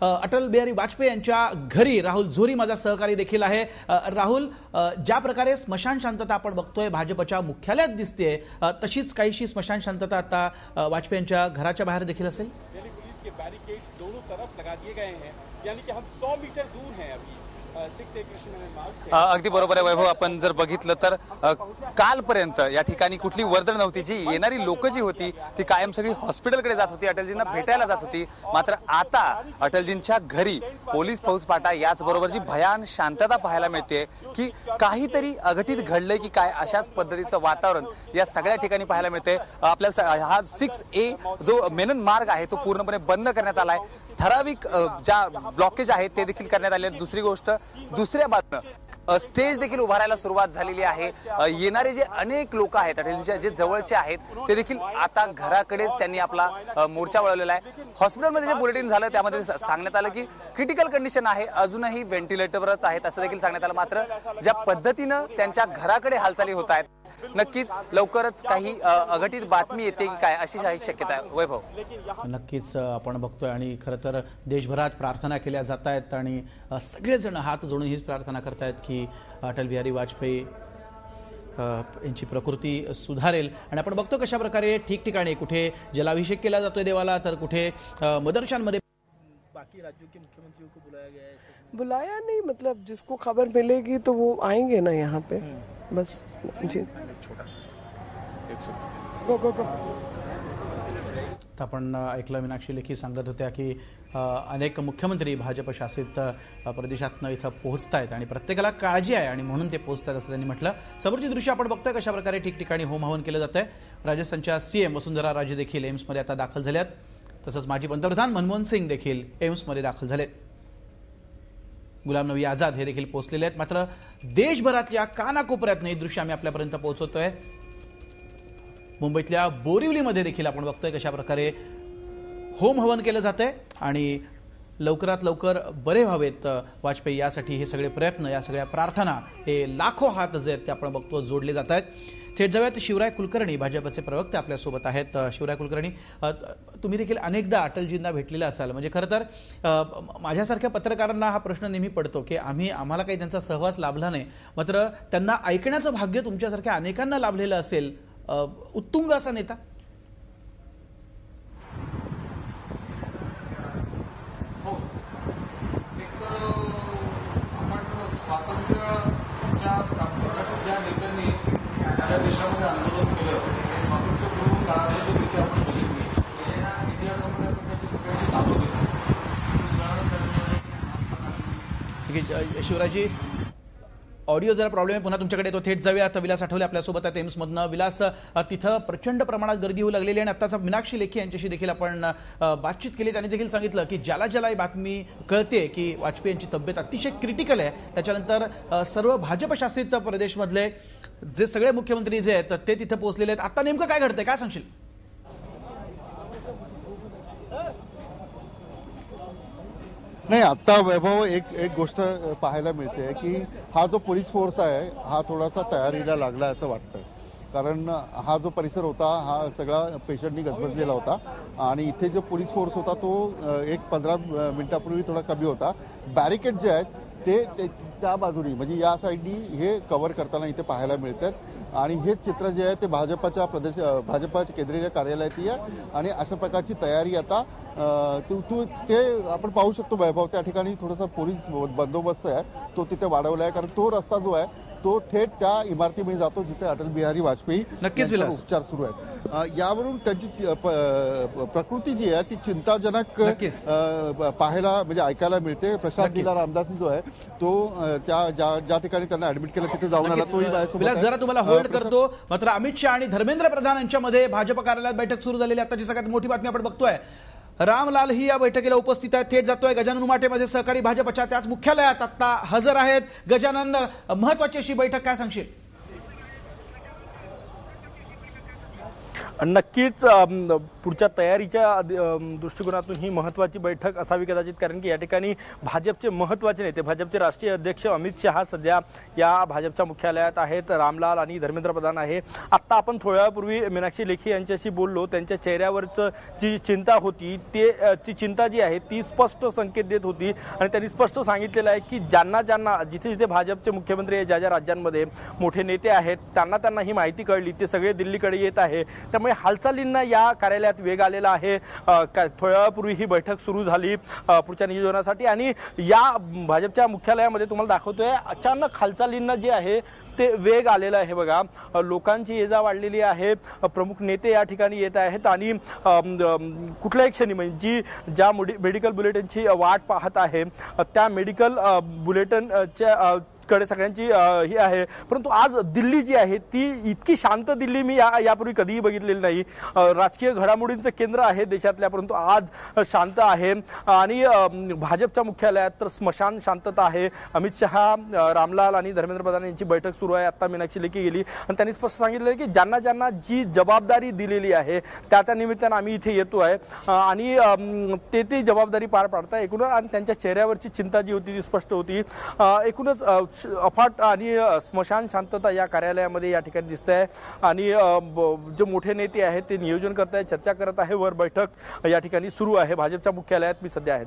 अटल बिहारी वाजपेयी यांच्या घरी राहुल झोरी माझा सहकारी देखील आहे। राहुल, ज्या प्रकारे स्मशान शांतता आपण बघतोय भाजपच्या मुख्यालयात दिसते, तशीच काहीशी स्मशान शांतता आता वाजपेयी यांच्या घराच्या बाहेर देखील असेल। दिल्ली पुलिस के बैरिकेड्स दोनों तरफ लगा दिए गए हैं, यानी कि हम 100 मीटर दूर हैं अभी। अगदी बरोबर आहे वैभव। आपण जर बघितलं तर कालपर्यंत या ठिकाणी कुठली वर्दळ नव्हती। जी येणारी लोक जी होती ती कायम सगळी हॉस्पिटलकडे जात होती, अटलजींना भेटायला जात होती। मात्र आता अटलजींच्या घरी पोलीस फौजफाटा याचबरोबर जी भयान शांतता पाहायला मिळते की काहीतरी अघटित घडलंय की काय, अशाच पद्धतीचं वातावरण या सगळ्या ठिकाणी पाहायला मिळते। आपल्याला हा 6A जो मेनन मार्ग आहे तो पूर्णपणे बंद करण्यात आलाय। ठराविक ज्या ब्लॉकेज आहेत ते देखील करण्यात आले। दुसरी गोष्ट, दुसऱ्या बाजूने स्टेज देखील उभारायला सुरुवात झालेली आहे। येणारे जे अनेक लोक आहेत अटलजींच्या जे जवळचे आहेत ते देखील आता घराकडेच त्यांनी आपला मोर्चा वळवलेला आहे। हॉस्पिटलमध्ये जे बुलेटिन झालं त्यामध्ये सांगण्यात आलं की क्रिटिकल कंडिशन आहे, अजूनही व्हेंटिलेटरवरच आहेत असं देखील सांगण्यात आलं। मात्र ज्या पद्धतीनं त्यांच्या घराकडे हालचाली होत आहेत, नक्कीच लवकरच काही अघटित बातमी येते की काय अशी शक्यता आहे वैभव। नक्कीच आपण बघतोय आणि खरं तर देशभरात प्रार्थना केल्या जात आहेत आणि सगळेजण हात जोडून हीच प्रार्थना करतायत की अटल बिहारी वाजपेयी यांची प्रकृती सुधारेल। आणि आपण बघतो कशा प्रकारे ठिकठिकाणी कुठे जलाभिषेक केला जातोय देवाला, तर कुठे मदरशांमध्ये बाकी राज्यों के मुख्यमंत्रियों को बुलाया गया है। बुलाया नहीं, मतलब जिसको खबर मिलेगी तो वो आएंगे ना यहाँ पे, बस जी। छोटा सा आपण ऐकलं मीनाक्षी लेखी सांगत होत्या की अनेक मुख्यमंत्री भाजप शासित प्रदेशातनं इथं पोहोचत आहेत आणि प्रत्येकाला काळजी आहे आणि म्हणून ते पोहोचत आहेत असं त्यांनी म्हटलं। समोरची दृश्य आपण बघतोय कशा प्रकारे ठिकठिकाणी होम हवन केलं जात आहे। राजस्थानच्या CM वसुंधरा राजे देखील एम्समध्ये आता दाखल झाल्यात, तसंच माजी पंतप्रधान मनमोहन सिंग देखील एम्समध्ये दाखल झालेत। गुलाम नबी आझाद हे देखील पोहोचलेले आहेत। मात्र देशभरातल्या कानाकोपऱ्यातनं ही दृश्य आम्ही आपल्यापर्यंत पोहोचवतोय। मुंबईतल्या बोरिवलीमध्ये देखील आपण बघतोय कशा प्रकारे होम हवन केलं जातंय आणि लवकरात लवकर बरे व्हावेत वाजपेयी यासाठी हे सगळे प्रयत्न, या सगळ्या प्रार्थना, हे लाखो हात जे आहेत ते आपण बघतो जोडले जात आहेत। थेट जाऊयात शिवराय कुलकर्णी भाजपचे प्रवक्ते आपल्यासोबत आहेत। शिवराय कुलकर्णी, तुम्ही देखील अनेकदा अटलजींना भेटलेला असाल, म्हणजे खरं तर माझ्यासारख्या पत्रकारांना हा प्रश्न नेहमी पडतो की आम्हाला काही त्यांचा सहवास लाभला नाही, मात्र त्यांना ऐकण्याचं भाग्य तुमच्यासारख्या अनेकांना लाभलेलं असेल। उत्तुंग असा नेता। स्वातंत्र्याच्या प्राप्तीसाठी ज्या नेत्यांनी या देशामध्ये आंदोलन केलं ते स्वातंत्र्यपूर्व काळात जो नेते आपण बघितले इतिहासामध्ये आपण त्याची सगळ्यांची नावं घेतली। शिवराजी, ऑडिओ जरा प्रॉब्लेम आहे, पुन्हा तुमच्याकडे तो थेट जाऊया। आता विलास आठवले आपल्यासोबत आहेत एम्समधनं। विलास, तिथं प्रचंड प्रमाणात गर्दी होऊ लागलेली आणि आत्ताचा मीनाक्षी लेखी यांच्याशी देखील आपण बातचीत केली। त्यांनी देखील सांगितलं की ज्याला ज्याला ही बातमी कळते की वाजपेयी यांची तब्येत अतिशय क्रिटिकल आहे, त्याच्यानंतर सर्व भाजप शासित प्रदेशमधले जे सगळे मुख्यमंत्री जे आहेत ते तिथे पोहोचलेले आहेत। आता नेमकं काय घडतंय, काय सांगशील? नाही, आता वैभव एक गोष्ट पाहायला मिळते की हा जो पोलीस फोर्स आहे हा थोडासा तयारीला लागला असं वाटतं। कारण हा जो परिसर होता हा सगळा पेशंटनी गजबजलेला होता आणि इथे जो पोलीस फोर्स होता तो एक 15 मिनिटापूर्वी थोडा कमी होता। बॅरिकेड जे आहेत ते त्या बाजूनी म्हणजे या साईडनी हे कव्हर करताना इथे पाहायला मिळतात आणि हे चित्र जे आहे ते भाजपच्या केंद्रीय कार्यालयाची आहे आणि अशा प्रकारची तयारी आता ते आपण पाहू शकतो वैभव। त्या ठिकाणी थोडासा पोलीस बंदोबस्त आहे तो तिथे वाढवला आहे, कारण तो रस्ता जो आहे तो थेट त्या इमारतीमध्ये जातो जिथे अटल बिहारी वाजपेयी उपचार सुरू आहेत। यावरून त्यांची प्रकृती जी आहे ती चिंताजनक पाहायला म्हणजे ऐकायला मिळते। प्रशांत लीला रामदास जो आहे तो ज्या ठिकाणी त्यांना ऍडमिट केलं तिथे जाऊन आला, तोही जरा तुम्हाला होल्ड करतो। मात्र अमित शहा आणि धर्मेंद्र प्रधान यांच्यामध्ये भाजप कार्यालयात बैठक सुरू झालेली। आताची सगळ्यात मोठी बातमी आपण बघतोय, रामलाल ही या बैठकीला उपस्थित आहेत। थेट जातोय गजानन उमाटेमध्ये सहकारी भाजपच्या त्याच मुख्यालयात आता हजर आहेत। गजानन, महत्वाची अशी बैठक, काय सांगशील? नक्कीच पुढच्या तयारीच्या दृष्टिकोनातून ही महत्त्वाची बैठक असावी कदाचित, कारण की या ठिकाणी भाजपचे महत्त्वाचे नेते, भाजपचे राष्ट्रीय अध्यक्ष अमित शहा सध्या या भाजपच्या मुख्यालयात आहेत. रामलाल आणि धर्मेंद्र प्रधान आहे. आत्ता आपण थोड्या वेळापूर्वी मीनाक्षी लेखी यांच्याशी बोललो. त्यांच्या चेहऱ्यावरचं जी चिंता होती ती चिंता जी आहे ती स्पष्ट संकेत देत होती आणि त्यांनी स्पष्ट सांगितलेलं आहे की ज्यांना जिथे जिथे भाजपचे मुख्यमंत्री ज्या राज्यांमध्ये मोठे नेते आहेत त्यांना ही माहिती कळली, ते सगळे दिल्लीकडे येत आहे. त्यामुळे हालचालींना या कार्यालयात वेग आलेला आहे. थोड्या वेळापूर्वी ही बैठक सुरू झाली पुढच्या नियोजनासाठी आणि या भाजपच्या मुख्यालयामध्ये तुम्हाला दाखवतोय अचानक हालचालींना जे आहे ते वेग आलेला आहे. बघा, लोकांची ये जा वाढलेली आहे. प्रमुख नेते या ठिकाणी येत आहेत आणि कुठल्याही क्षणी म्हणजे ज्या मेडिकल बुलेटिनची वाट पाहत आहे त्या मेडिकल बुलेटिनच्या कडे सगळ्यांची ही आहे. परंतु आज दिल्ली जी आहे ती इतकी शांत दिल्ली मी यापूर्वी कधीही बघितलेली नाही. राजकीय घडामोडींचं केंद्र आहे देशातल्या, परंतु आज शांत आहे आणि भाजपच्या मुख्यालयात तर स्मशान शांतता आहे. अमित शहा, रामलाल आणि धर्मेंद्र प्रधान यांची बैठक सुरू आहे. आता मीनाक्षी लेखी गेली आणि त्यांनी स्पष्ट सांगितलं की ज्यांना जी जबाबदारी दिलेली आहे त्या निमित्तानं आम्ही इथे येतो आहे आणि ते जबाबदारी पार पाडताय. एकूणच आणि त्यांच्या चेहऱ्यावरची चिंता जी होती ती स्पष्ट होती. एकूणच अफाट आणि स्मशान शांतता या कार्यालयामध्ये या ठिकाणी दिसत आहे आणि जे मोठे नेते आहेत ते नियोजन करत आहेत, चर्चा करत आहे. वर बैठक या ठिकाणी सुरू आहे भाजपच्या मुख्यालयात मी सध्या आहेत.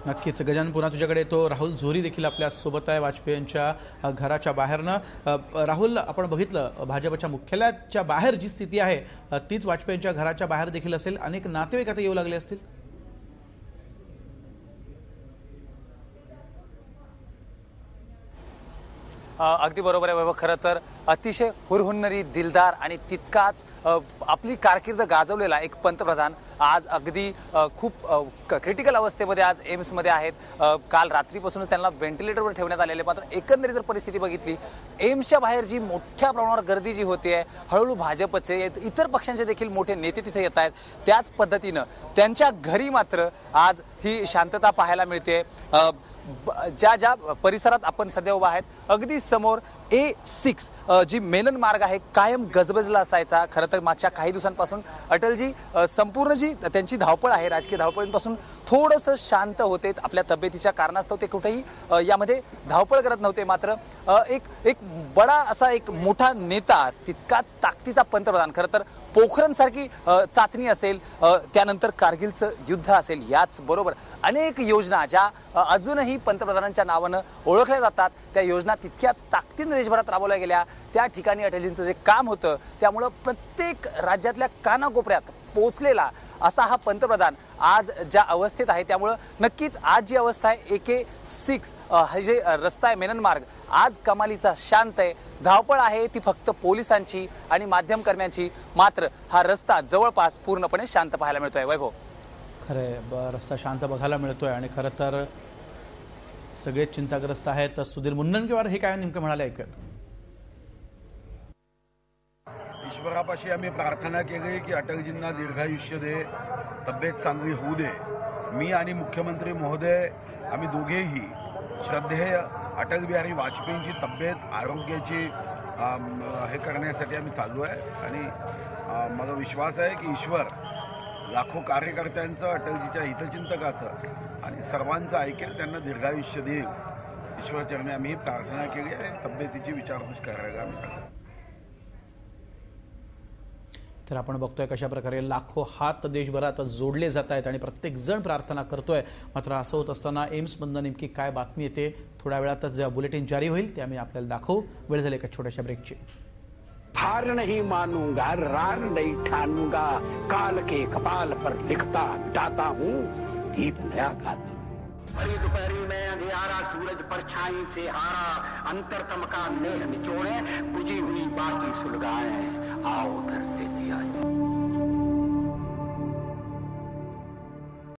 नक्कीच गजानन, पुन्हा तुझ्याकडे येतो. राहुल झोरी देखील आपल्या सोबत आहे वाजपेयींच्या घराच्या बाहेरनं. राहुल, आपण बघितलं भाजपच्या मुख्यालयाच्या बाहेर जी स्थिती आहे तीच वाजपेयींच्या घराच्या बाहेर देखील असेल. अनेक नातेवाईक आता येऊ लागले असतील. अगदी बरोबर आहे वैभव. खरं तर अतिशय हुरहुन्नरी, दिलदार आणि तितकाच आपली कारकीर्द गाजवलेला एक पंतप्रधान आज अगदी खूप क्रिटिकल अवस्थेमध्ये आज एम्समध्ये आहेत. काल रात्रीपासूनच त्यांना व्हेंटिलेटरवर ठेवण्यात आलेले. मात्र एकंदरीत जर परिस्थिती बघितली, एम्सच्या बाहेर जी मोठ्या प्रमाणावर गर्दी जी होते, हळूहळू भाजपचे इतर पक्षांचे देखील मोठे नेते तिथे येत आहेत. त्याच पद्धतीनं त्यांच्या घरी मात्र आज ही शांतता पाहायला मिळते. ज्या परिसरात आपण सध्या उभा आहेत अगदी समोर A6 जी मेलन मार्ग आहे कायम गजबजला असायचा. खरं तर मागच्या काही दिवसांपासून अटलजी संपूर्ण जी त्यांची धावपळ आहे राजकीय धावपळींपासून थोडंसं शांत होते. आपल्या तब्येतीच्या कारणास्तव ते कुठेही यामध्ये धावपळ करत नव्हते. मात्र एक बडा असा एक मोठा नेता, तितकाच ताकदीचा पंतप्रधान. खरं तर पोखरणसारखी चाचणी असेल, त्यानंतर कारगिलचं युद्ध असेल, याच बरोबर अनेक योजना ज्या अजूनही पंतप्रधानांच्या नावानं ओळखल्या जातात, त्या योजना तितक्याच ताकदीने देशभरात राबवल्या गेल्या. त्या ठिकाणी अटलजींचं जे काम होतं त्यामुळं प्रत्येक राज्यातल्या कानाकोपऱ्यात पोहोचलेला असा हा पंतप्रधान आज ज्या अवस्थेत आहे, त्यामुळं नक्कीच आज जी अवस्था आहे AK6 हे जे रस्ता आहे मेनन मार्ग आज कमालीचा शांत आहे. धावपळ आहे ती फक्त पोलिसांची आणि माध्यमकर्म्यांची, मात्र हा रस्ता जवळपास पूर्णपणे शांत पाहायला मिळतोय. वैभव, खरंय, रस्ता शांत बघायला मिळतोय आणि खरं तर सगळेच चिंताग्रस्त आहेत. सुधीर मुनगंटीवार हे काय नेमकं म्हणाले ऐकत. ईश्वरापाशी आम्ही प्रार्थना केली की अटलजींना दीर्घायुष्य दे, तब्येत चांगली होऊ दे. मी आणि मुख्यमंत्री महोदय आम्ही दोघेही श्रद्धेय अटल बिहारी वाजपेयींची तब्येत आरोग्याची हे करण्यासाठी आम्ही चाललो आहे आणि माझा विश्वास आहे की ईश्वर लाखो कार्यकर्त्यांचं, अटलजीच्या हितचिंतकाचं आणि सर्वांचं ऐकेल, त्यांना दीर्घायुष्य देईल. ईश्वरचरणी आम्ही प्रार्थना केली आहे. तब्येतीची विचारपूस करायला आम्ही. तर आपण बघतोय कशा प्रकारे लाखो हात देशभरात जोडले जात आहेत आणि प्रत्येक जण प्रार्थना करतोय. मात्र असं होत असताना एम्समधनं नेमकी काय बातमी येते, थोड्या वेळातच जे बुलेटिन जारी होईल ते आम्ही आपल्याला दाखवू. वेळ झाली एका छोट्याशा ब्रेकची. हार नहीं मानूंगा, रार नहीं ठानूंगा, काल के कपाल पर लिखता जाता हूँ गीत नया गाता. बड़ी दोपहरी में अंधियारा सूरज परछाई से हारा, अंतरतम का नेह निचोड़े बुझी हुई